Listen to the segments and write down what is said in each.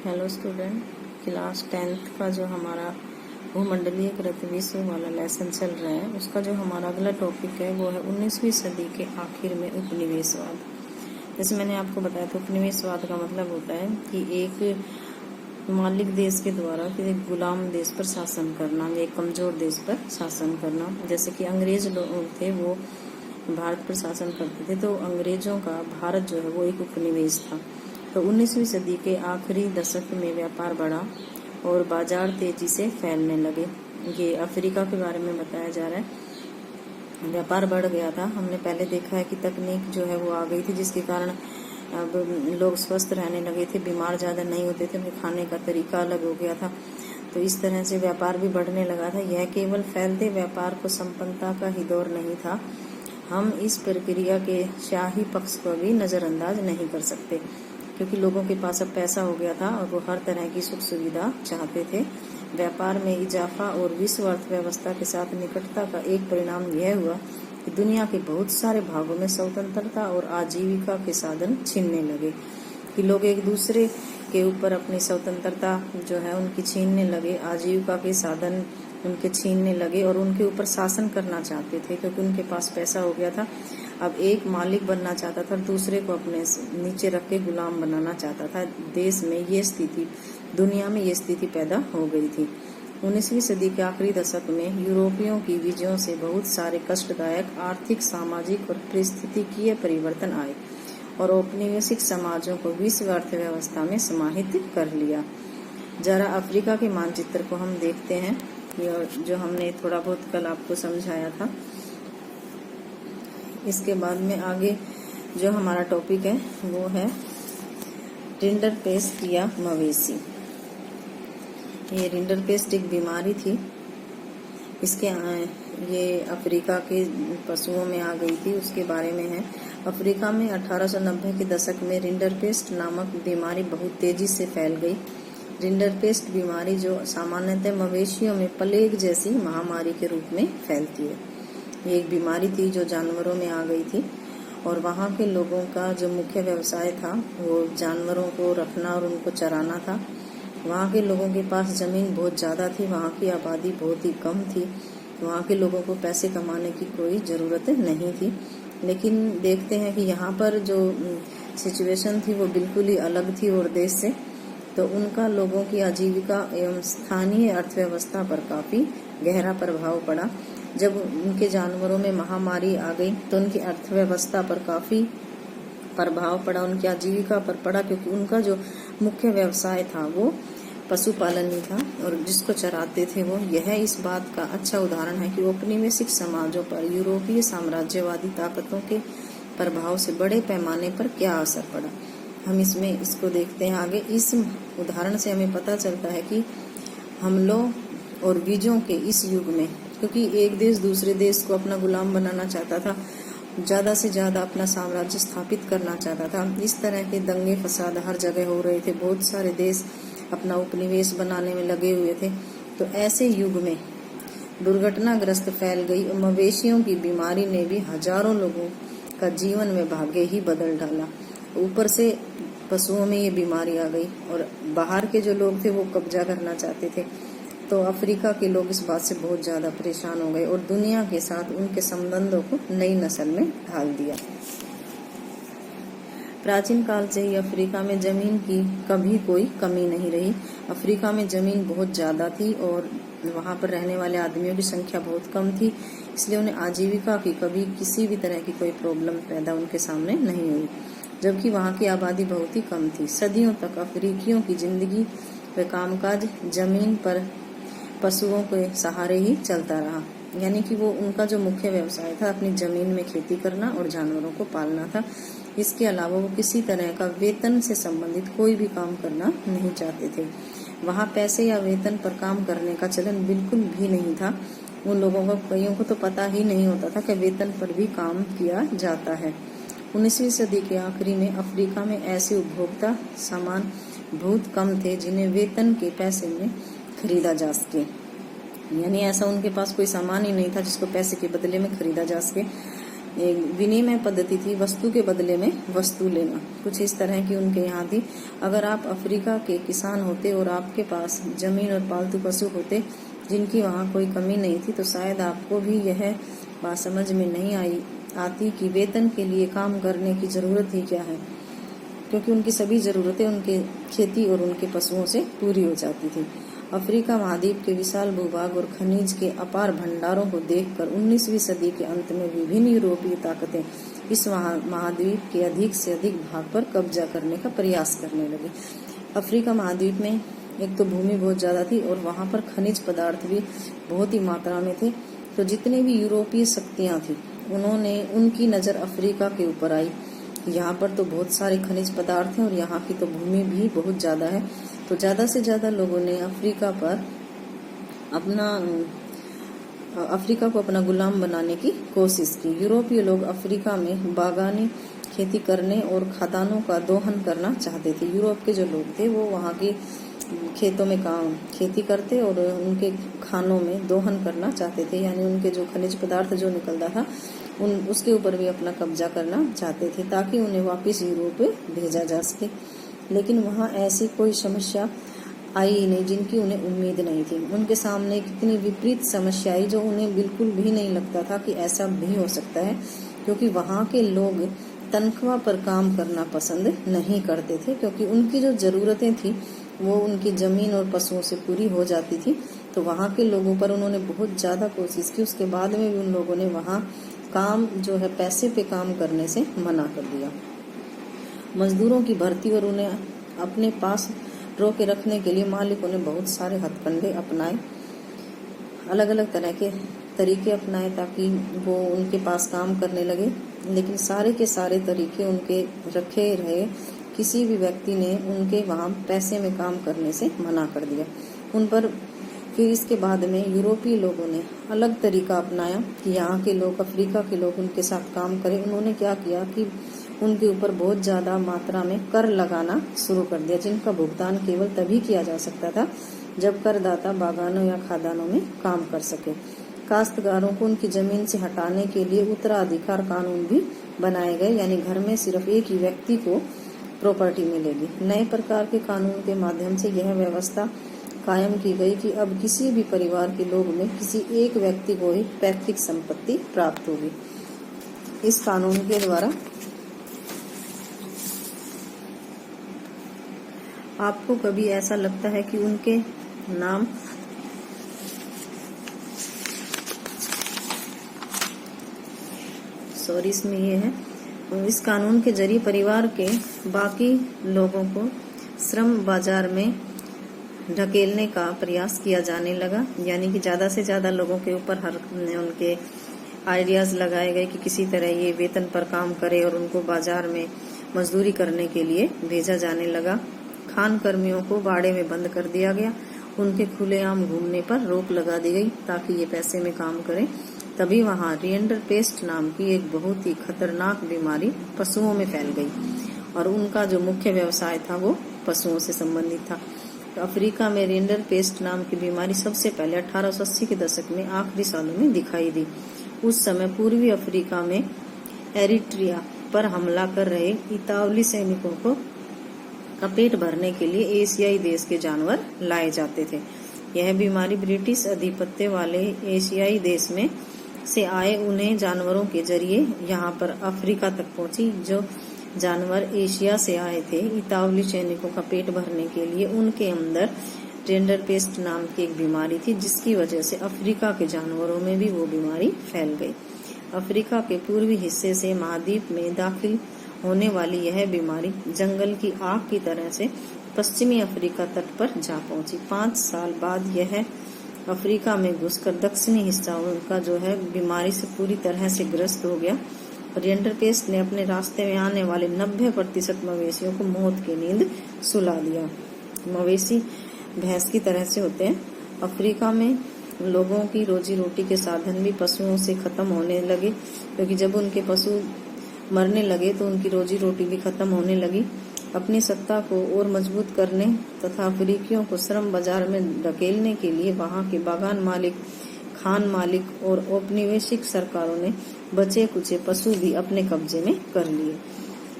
Hello student, class 10th का जो हमारा भूमंडलीय कृत विश्व वाला लेसन चल रहा है, उसका जो हमारा अगला टॉपिक है वो है 19वीं सदी के आखिर में उपनिवेशवाद। जैसे मैंने आपको बताया था, उपनिवेशवाद का मतलब होता है कि एक मालिक देश के द्वारा एक गुलाम देश पर शासन करना या एक कमजोर देश पर शासन करना। जैसे कि अंग्रेज लोग थे, वो भारत पर शासन करते थे, तो अंग्रेजों का भारत जो है वो एक उपनिवेश था। तो 19वीं सदी के आखिरी दशक में व्यापार बढ़ा और बाजार तेजी से फैलने लगे। ये अफ्रीका के बारे में बताया जा रहा है। व्यापार बढ़ गया था। हमने पहले देखा है कि तकनीक जो है वो आ गई थी, जिसके कारण अब लोग स्वस्थ रहने लगे थे, बीमार ज़्यादा नहीं होते थे, उनके खाने का तरीका अलग हो गया था। तो इस तरह से व्यापार भी बढ़ने लगा था। यह केवल फैलते व्यापार को संपन्नता का ही दौर नहीं था। हम इस प्रक्रिया के शाही पक्ष को भी नज़रअंदाज नहीं कर सकते, क्योंकि लोगों के पास अब पैसा हो गया था और वो हर तरह की सुख सुविधा चाहते थे। व्यापार में इजाफा और विश्व अर्थव्यवस्था के साथ निकटता का एक परिणाम यह हुआ कि दुनिया के बहुत सारे भागों में स्वतंत्रता और आजीविका के साधन छीनने लगे, कि लोग एक दूसरे के ऊपर अपनी स्वतंत्रता जो है उनकी छीनने लगे, आजीविका के साधन उनके छीनने लगे और उनके ऊपर शासन करना चाहते थे, क्योंकि उनके पास पैसा हो गया था। अब एक मालिक बनना चाहता था, दूसरे को अपने नीचे रख के गुलाम बनाना चाहता था। देश में ये स्थिति, दुनिया में ये स्थिति पैदा हो गई थी। 19वीं सदी के आखिरी दशक में यूरोपियों की विजयों से बहुत सारे कष्टदायक आर्थिक, सामाजिक और पारिस्थितिकीय परिवर्तन आए और औपनिवेशिक समाजों को विश्व अर्थव्यवस्था में समाहित कर लिया। जरा अफ्रीका के मानचित्र को हम देखते हैं, जो हमने थोड़ा बहुत कल आपको समझाया था। इसके बाद में आगे जो हमारा टॉपिक है वो है रिंडरपेस्ट या मवेशी। ये रिंडरपेस्ट एक बीमारी थी, इसके ये अफ्रीका के पशुओं में आ गई थी, उसके बारे में है। अफ्रीका में 1890 के दशक में रिंडरपेस्ट नामक बीमारी बहुत तेजी से फैल गई। रिंडरपेस्ट बीमारी जो सामान्यतः मवेशियों में प्लेग जैसी महामारी के रूप में फैलती है। ये एक बीमारी थी जो जानवरों में आ गई थी और वहाँ के लोगों का जो मुख्य व्यवसाय था वो जानवरों को रखना और उनको चराना था। वहाँ के लोगों के पास ज़मीन बहुत ज़्यादा थी, वहाँ की आबादी बहुत ही कम थी, वहाँ के लोगों को पैसे कमाने की कोई ज़रूरत नहीं थी। लेकिन देखते हैं कि यहाँ पर जो सिचुएशन थी वो बिल्कुल ही अलग थी और देश से, तो उनका लोगों की आजीविका एवं स्थानीय अर्थव्यवस्था पर काफ़ी गहरा प्रभाव पड़ा। जब उनके जानवरों में महामारी आ गई तो उनकी अर्थव्यवस्था पर काफ़ी प्रभाव पड़ा, उनकी आजीविका पर पड़ा, क्योंकि उनका जो मुख्य व्यवसाय था वो पशुपालन ही था और जिसको चराते थे वो। यह इस बात का अच्छा उदाहरण है कि औपनिवेशिक समाजों पर यूरोपीय साम्राज्यवादी ताकतों के प्रभाव से बड़े पैमाने पर क्या असर पड़ा। हम इसको देखते हैं आगे। इस उदाहरण से हमें पता चलता है कि हमलों और बीजों के इस युग में, क्योंकि एक देश दूसरे देश को अपना गुलाम बनाना चाहता था, ज़्यादा से ज़्यादा अपना साम्राज्य स्थापित करना चाहता था, इस तरह के दंगे फसाद हर जगह हो रहे थे, बहुत सारे देश अपना उपनिवेश बनाने में लगे हुए थे। तो ऐसे युग में दुर्घटनाग्रस्त फैल गई और मवेशियों की बीमारी ने भी हजारों लोगों का जीवन में भाग्य ही बदल डाला। ऊपर से पशुओं में ये बीमारी आ गई और बाहर के जो लोग थे वो कब्जा करना चाहते थे। तो अफ्रीका के लोग इस बात से बहुत ज़्यादा परेशान हो गए और दुनिया के साथ उनके संबंधों को नई नस्ल में ढाल दिया। प्राचीन काल से ही अफ्रीका में जमीन की कभी कोई कमी नहीं रही। अफ्रीका में जमीन बहुत ज़्यादा थी और वहाँ पर रहने वाले आदमियों की संख्या बहुत कम थी, इसलिए उन्हें आजीविका की कभी किसी भी तरह की कोई प्रॉब्लम पैदा उनके सामने नहीं हुई, जबकि वहाँ की आबादी बहुत ही कम थी। सदियों तक अफ्रीकियों की जिंदगी व कामकाज जमीन पर पशुओं के सहारे ही चलता रहा, यानी कि वो उनका जो मुख्य व्यवसाय था अपनी जमीन में खेती करना और जानवरों को पालना था। इसके अलावा वो किसी तरह का वेतन से संबंधित कोई भी काम करना नहीं चाहते थे। वहाँ पैसे या वेतन पर काम करने का चलन बिल्कुल भी नहीं था। उन लोगों को, कईयों को तो पता ही नहीं होता था कि वेतन पर भी काम किया जाता है। 19वीं सदी के आखिरी में अफ्रीका में ऐसे उपभोक्ता सामान बहुत कम थे जिन्हें वेतन के पैसे में खरीदा जा सके, यानी ऐसा उनके पास कोई सामान ही नहीं था जिसको पैसे के बदले में खरीदा जा सके। एक विनिमय पद्धति थी, वस्तु के बदले में वस्तु लेना, कुछ इस तरह की उनके यहाँ थी। अगर आप अफ्रीका के किसान होते और आपके पास जमीन और पालतू पशु होते जिनकी वहाँ कोई कमी नहीं थी, तो शायद आपको भी यह बात समझ में नहीं आती कि वेतन के लिए काम करने की जरूरत ही क्या है, क्योंकि उनकी सभी जरूरतें उनके खेती और उनके पशुओं से पूरी हो जाती थी। अफ्रीका महाद्वीप के विशाल भूभाग और खनिज के अपार भंडारों को देखकर 19वीं सदी के अंत में विभिन्न यूरोपीय ताकतें इस महाद्वीप के अधिक से अधिक भाग पर कब्जा करने का प्रयास करने लगी। अफ्रीका महाद्वीप में एक तो भूमि बहुत ज्यादा थी और वहां पर खनिज पदार्थ भी बहुत ही मात्रा में थे। तो जितने भी यूरोपीय शक्तियां थी उनकी नजर अफ्रीका के ऊपर आई। यहाँ पर तो बहुत सारे खनिज पदार्थ हैं और यहाँ की तो भूमि भी बहुत ज्यादा है। तो ज्यादा से ज्यादा लोगों ने अफ्रीका को अपना गुलाम बनाने की कोशिश की। यूरोपीय लोग अफ्रीका में बागानी खेती करने और खदानों का दोहन करना चाहते थे। यूरोप के जो लोग थे वो वहाँ के खेतों में खेती करते और उनके खानों में दोहन करना चाहते थे, यानी उनके जो खनिज पदार्थ जो निकलता था उसके ऊपर भी अपना कब्जा करना चाहते थे ताकि उन्हें वापस यूरोप भेजा जा सके। लेकिन वहाँ ऐसी कोई समस्या आई ही नहीं जिनकी उन्हें उम्मीद नहीं थी। उनके सामने कितनी विपरीत समस्या आई जो उन्हें बिल्कुल भी नहीं लगता था कि ऐसा भी हो सकता है, क्योंकि वहाँ के लोग तनख्वाह पर काम करना पसंद नहीं करते थे, क्योंकि उनकी जो जरूरतें थी वो उनकी जमीन और पशुओं से पूरी हो जाती थी। तो वहाँ के लोगों पर उन्होंने बहुत ज्यादा कोशिश की, उसके बाद में भी उन लोगों ने वहाँ काम जो है पैसे पे काम करने से मना कर दिया। मजदूरों की भर्ती और उन्हें अपने पास रोके रखने के लिए मालिकों ने बहुत सारे हथकंडे अपनाए, अलग अलग तरह के तरीके अपनाए ताकि वो उनके पास काम करने लगे। लेकिन सारे के सारे तरीके उनके रखे रहे, किसी भी व्यक्ति ने उनके वहाँ पैसे में काम करने से मना कर दिया उन पर। फिर इसके बाद में यूरोपीय लोगों ने अलग तरीका अपनाया कि यहाँ के लोग, अफ्रीका के लोग उनके साथ काम करें। उन्होंने क्या किया कि उनके ऊपर बहुत ज्यादा मात्रा में कर लगाना शुरू कर दिया, जिनका भुगतान केवल तभी किया जा सकता था जब करदाता बागानों या खदानों में काम कर सके। काश्तकारों को उनकी जमीन से हटाने के लिए उत्तराधिकार कानून भी बनाए गए, यानी घर में सिर्फ एक ही व्यक्ति को प्रॉपर्टी मिलेगी। नए प्रकार के कानून के माध्यम से यह व्यवस्था कायम की गई कि अब किसी भी परिवार के लोग में किसी एक व्यक्ति को ही पैतृक संपत्ति प्राप्त होगी। इस कानून के द्वारा आपको कभी ऐसा लगता है कि उनके नाम इसमें ये है, इस कानून के जरिए परिवार के बाकी लोगों को श्रम बाजार में ढकेलने का प्रयास किया जाने लगा, यानी कि ज्यादा से ज्यादा लोगों के ऊपर उनके आइडियाज लगाए गए कि किसी तरह ये वेतन पर काम करे और उनको बाजार में मजदूरी करने के लिए भेजा जाने लगा। खान कर्मियों को बाड़े में बंद कर दिया गया, उनके खुलेआम घूमने पर रोक लगा दी गई ताकि ये पैसे में काम करें। तभी वहाँ रिंडरपेस्ट नाम की एक बहुत ही खतरनाक बीमारी पशुओं में फैल गई और उनका जो मुख्य व्यवसाय था वो पशुओं से संबंधित था। तो अफ्रीका में रिंडरपेस्ट नाम की बीमारी सबसे पहले 1880 के दशक में आखिरी सालों में दिखाई दी। उस समय पूर्वी अफ्रीका में एरिट्रिया पर हमला कर रहे इतावली सैनिकों को का पेट भरने के लिए एशियाई देश के जानवर लाए जाते थे। यह बीमारी ब्रिटिश आधिपत्य वाले एशियाई देश में से आए उन्हें जानवरों के जरिए यहाँ पर अफ्रीका तक पहुंची। जो जानवर एशिया से आए थे इतावली सैनिकों का पेट भरने के लिए, उनके अंदर रिंडरपेस्ट नाम की एक बीमारी थी, जिसकी वजह से अफ्रीका के जानवरों में भी वो बीमारी फैल गई। अफ्रीका के पूर्वी हिस्से से महाद्वीप में दाखिल होने वाली यह बीमारी जंगल की आग की तरह से पश्चिमी अफ्रीका तट पर जा पहुंची। 5 साल बाद यह अफ्रीका में घुसकर दक्षिणी हिस्सा उनका जो है बीमारी से पूरी तरह से ग्रस्त हो गया। रिंडरपेस्ट ने अपने रास्ते में आने वाले 90% मवेशियों को मौत की नींद सुला दिया। मवेशी भैंस की तरह से होते हैं। अफ्रीका में लोगों की रोजी रोटी के साधन भी पशुओं से खत्म होने लगे, क्योंकि जब उनके पशु मरने लगे तो उनकी रोजी रोटी भी खत्म होने लगी। अपनी सत्ता को और मजबूत करने तथा अफ्रीकियों को श्रम बाजार में धकेलने के लिए वहां के बागान मालिक, खान मालिक और औपनिवेशिक सरकारों ने बचे कुचे पशु भी अपने कब्जे में कर लिए।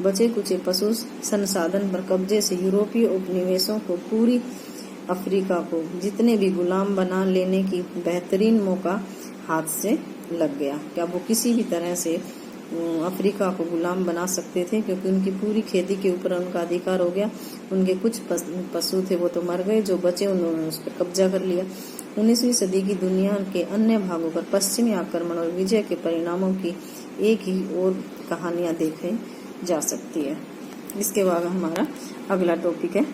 बचे कुचे पशु संसाधन पर कब्जे से यूरोपीय उपनिवेशों को पूरी अफ्रीका को जितने भी गुलाम बना लेने की बेहतरीन मौका हाथ से लग गया। क्या वो किसी भी तरह से अफ्रीका को गुलाम बना सकते थे, क्योंकि उनकी पूरी खेती के ऊपर उनका अधिकार हो गया। उनके कुछ पशु थे वो तो मर गए, जो बचे उन्होंने उस पर कब्जा कर लिया। 19वीं सदी की दुनिया के अन्य भागों पर पश्चिमी आक्रमण और विजय के परिणामों की एक ही और कहानियां देखी जा सकती है। इसके बाद हमारा अगला टॉपिक है